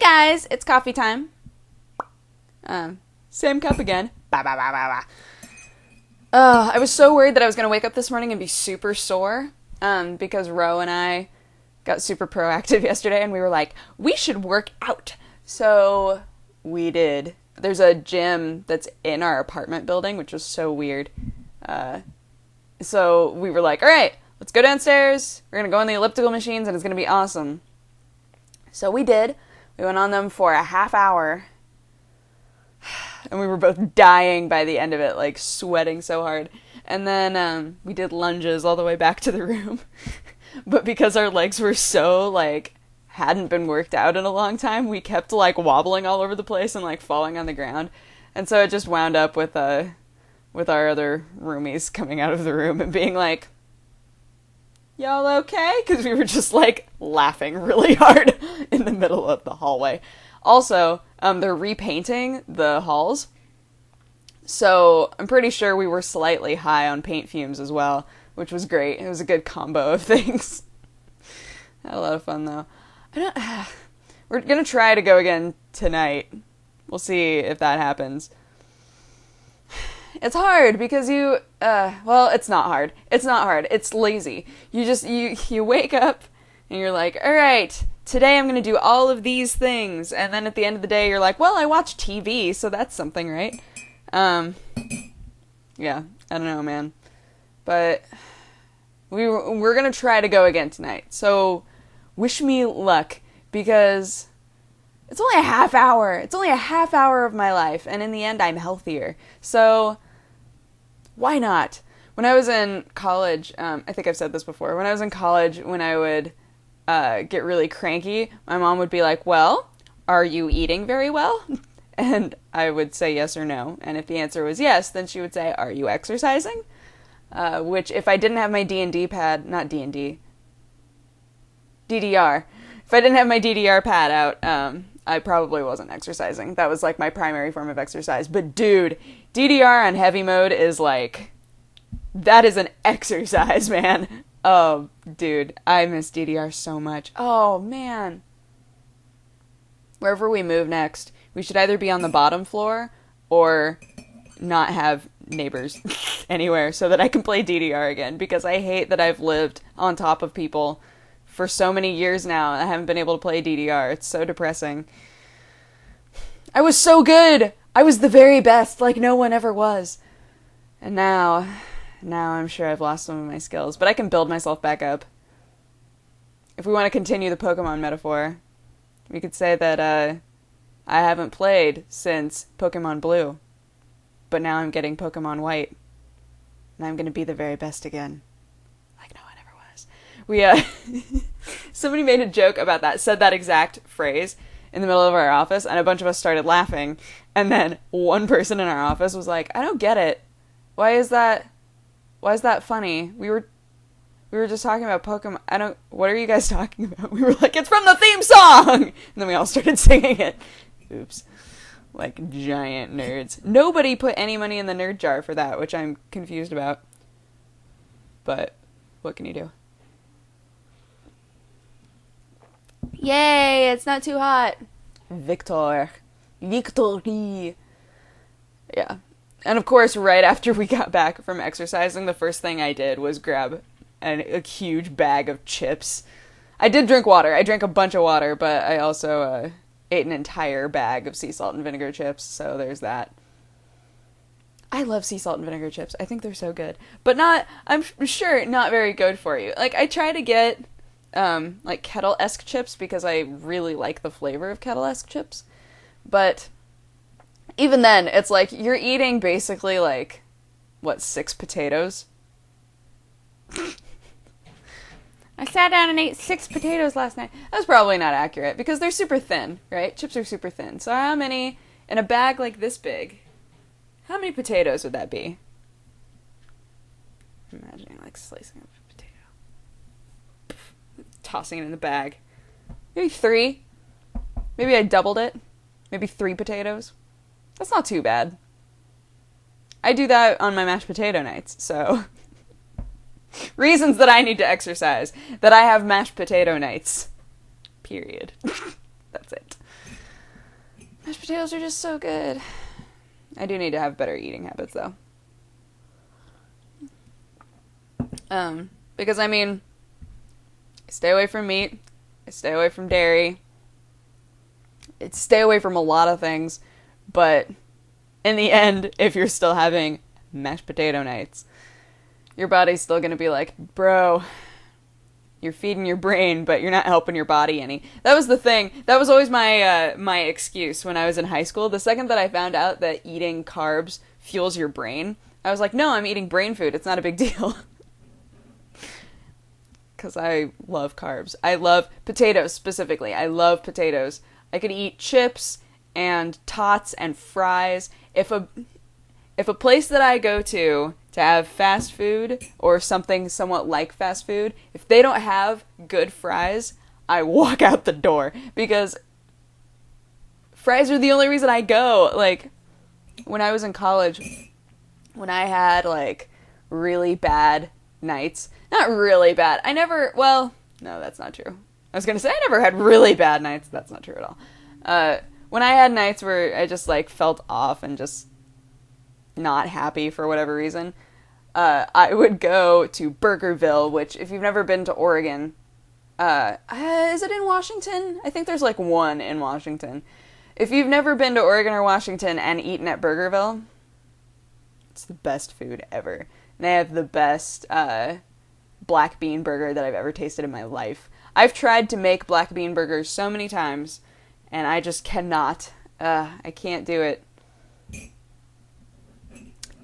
guys, it's coffee time. Same cup again. Bah, bah, bah, bah, bah. I was so worried that I was going to wake up this morning and be super sore, because Ro and I got super proactive yesterday, and we were like, we should work out. So we did. There's a gym that's in our apartment building, which was so weird. So we were like, all right, let's go downstairs. We're going to go on the elliptical machines, and it's going to be awesome. So we did. We went on them for a half hour, and we were both dying by the end of it, like sweating so hard. And then we did lunges all the way back to the room. But because our legs were so, like, hadn't been worked out in a long time, we kept, like, wobbling all over the place and, like, falling on the ground. And so it just wound up with our other roomies coming out of the room and being like, y'all okay? Because we were just, like, laughing really hard in the middle of the hallway. Also, they're repainting the halls. So I'm pretty sure we were slightly high on paint fumes as well, which was great. It was a good combo of things. Had a lot of fun, though. We're going to try to go again tonight. We'll see if that happens. It's hard because well, it's not hard. It's not hard. It's lazy. You wake up and you're like, all right, today I'm going to do all of these things. And then at the end of the day, you're like, well, I watch TV, so that's something, right? Yeah, I don't know, man. But we're going to try to go again tonight. So wish me luck, because it's only a half hour. It's only a half hour of my life, and in the end, I'm healthier. So why not? When I was in college, I think I've said this before, when I was in college, when I would get really cranky, my mom would be like, well, are you eating very well? And I would say yes or no. And if the answer was yes, then she would say, are you exercising? Which, if I didn't have my D&D pad, not D&D, DDR. If I didn't have my DDR pad out, I probably wasn't exercising. That was, like, my primary form of exercise. But, dude, DDR on heavy mode is, like, that is an exercise, man. Oh, dude, I miss DDR so much. Oh, man. Wherever we move next, we should either be on the bottom floor or not have neighbors anywhere so that I can play DDR again, because I hate that I've lived on top of people for so many years now and I haven't been able to play DDR. It's so depressing. I was so good! I was the very best, like no one ever was. And now I'm sure I've lost some of my skills, but I can build myself back up. If we want to continue the Pokemon metaphor, we could say that I haven't played since Pokemon Blue, but now I'm getting Pokemon White, and I'm going to be the very best again, like no one ever was. Somebody made a joke about that, said that exact phrase in the middle of our office, and a bunch of us started laughing, and then one person in our office was like, I don't get it. Why is that funny? We were just talking about Pokemon. What are you guys talking about? We were like, it's from the theme song! And then we all started singing it. Oops. Like giant nerds. Nobody put any money in the nerd jar for that, which I'm confused about. But what can you do? Yay, it's not too hot. Victory. Yeah. And of course, right after we got back from exercising, the first thing I did was grab a huge bag of chips. I did drink water. I drank a bunch of water, but I also ate an entire bag of sea salt and vinegar chips, so there's that. I love sea salt and vinegar chips. I think they're so good. But I'm sure not very good for you. Like, I try to get, like, kettle-esque chips because I really like the flavor of kettle-esque chips. But even then, it's like, you're eating basically, like, 6 potatoes? I sat down and ate 6 potatoes last night. That's probably not accurate, because they're super thin, right? Chips are super thin. So how many, in a bag like this big, how many potatoes would that be? I'm imagining, like, slicing up a potato. Tossing it in the bag. Maybe 3. Maybe I doubled it. Maybe 3 potatoes. That's not too bad. I do that on my mashed potato nights, so reasons that I need to exercise. That I have mashed potato nights. Period. That's it. potatoes are just so good. I do need to have better eating habits, though. Because, I mean, I stay away from meat. I stay away from dairy. I stay away from a lot of things. But in the end, if you're still having mashed potato nights, your body's still going to be like, bro, you're feeding your brain, but you're not helping your body any. That was the thing. That was always my excuse when I was in high school. The second that I found out that eating carbs fuels your brain, I was like, no, I'm eating brain food. It's not a big deal. Because I love carbs. I love potatoes specifically. I love potatoes. I could eat chips and tots and fries. If a place that I go to have fast food or something somewhat like fast food, if they don't have good fries, I walk out the door, because fries are the only reason I go. Like, when I was in college, when I had, like, really bad nights, not really bad, no, that's not true. I was gonna say I never had really bad nights. That's not true at all. When I had nights where I just, like, felt off and just not happy for whatever reason, I would go to Burgerville, which, if you've never been to Oregon, is it in Washington? I think there's, like, one in Washington. If you've never been to Oregon or Washington and eaten at Burgerville, it's the best food ever. And they have the best black bean burger that I've ever tasted in my life. I've tried to make black bean burgers so many times, and I just cannot. I can't do it.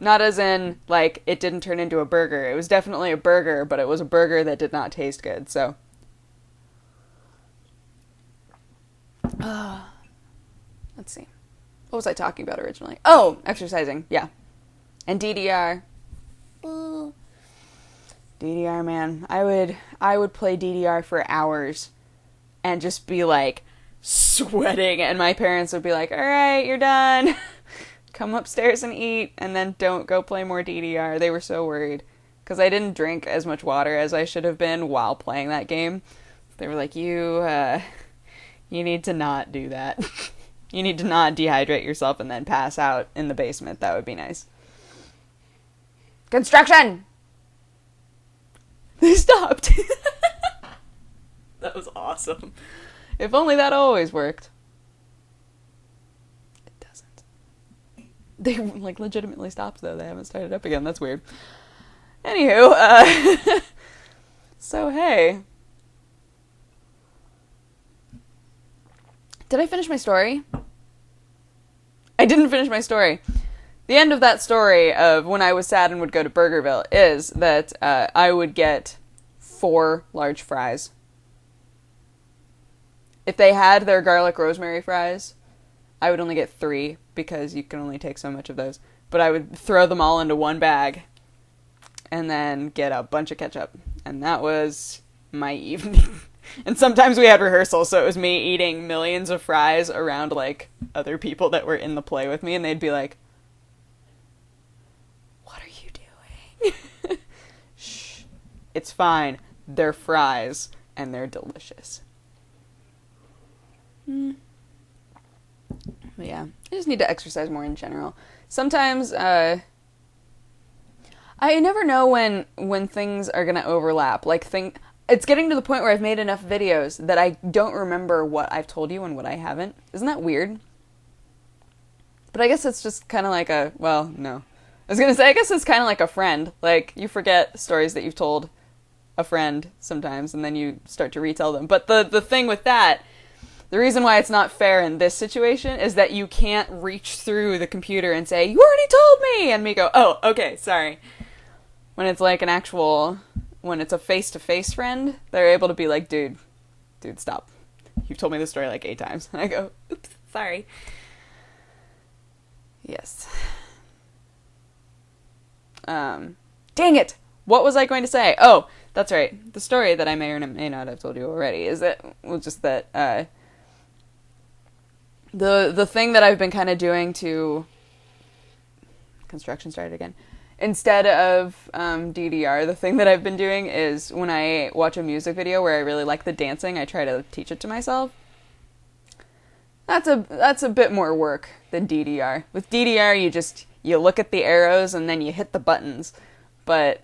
Not as in, like, it didn't turn into a burger. It was definitely a burger, but it was a burger that did not taste good, so. Let's see. What was I talking about originally? Oh, exercising, yeah. And DDR. Ooh. DDR, man. I would play DDR for hours and just be, like, sweating, and my parents would be like, alright, you're done. Come upstairs and eat, and then don't go play more DDR. They were so worried, because I didn't drink as much water as I should have been while playing that game. They were like, you need to not do that. You need to not dehydrate yourself and then pass out in the basement. That would be nice. Construction! They stopped. That was awesome. If only that always worked. They, like, legitimately stopped, though. They haven't started up again. That's weird. Anywho, so, hey. Did I finish my story? I didn't finish my story. The end of that story of when I was sad and would go to Burgerville is that I would get 4 large fries. If they had their garlic rosemary fries, I would only get 3, because you can only take so much of those. But I would throw them all into one bag and then get a bunch of ketchup. And that was my evening. And sometimes we had rehearsal, so it was me eating millions of fries around, like, other people that were in the play with me, and they'd be like, what are you doing? Shh. It's fine. They're fries, and they're delicious. But yeah, I just need to exercise more in general. Sometimes, I never know when things are gonna overlap. Like, it's getting to the point where I've made enough videos that I don't remember what I've told you and what I haven't. Isn't that weird? But I guess it's just kind of like no. I was gonna say, I guess it's kind of like a friend. Like, you forget stories that you've told a friend sometimes, and then you start to retell them. But the thing with that, the reason why it's not fair in this situation is that you can't reach through the computer and say, you already told me! And me go, oh, okay, sorry. When it's like when it's a face-to-face friend, they're able to be like, dude, stop. You've told me this story like 8 times. And I go, oops, sorry. Yes. Dang it! What was I going to say? Oh, that's right. The story that I may or may not have told you already is that, well, just that, the thing that I've been kind of doing to... Construction started again. Instead of DDR, the thing that I've been doing is when I watch a music video where I really like the dancing, I try to teach it to myself. That's a bit more work than DDR. With DDR, you look at the arrows and then you hit the buttons. But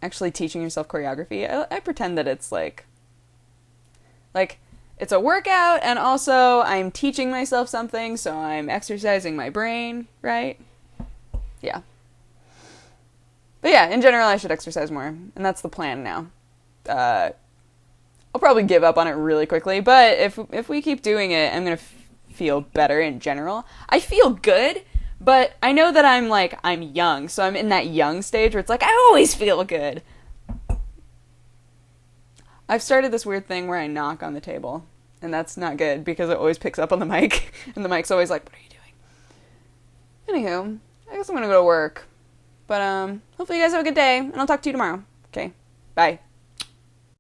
actually teaching yourself choreography, I pretend that it's like it's a workout, and also I'm teaching myself something, so I'm exercising my brain, right? Yeah. But yeah, in general, I should exercise more, and that's the plan now. I'll probably give up on it really quickly, but if we keep doing it, I'm gonna feel better in general. I feel good, but I know that I'm young, so I'm in that young stage where it's like I always feel good. I've started this weird thing where I knock on the table, and that's not good because it always picks up on the mic, and the mic's always like, "What are you doing?" Anywho, I guess I'm gonna go to work. But hopefully you guys have a good day, and I'll talk to you tomorrow. Okay, bye.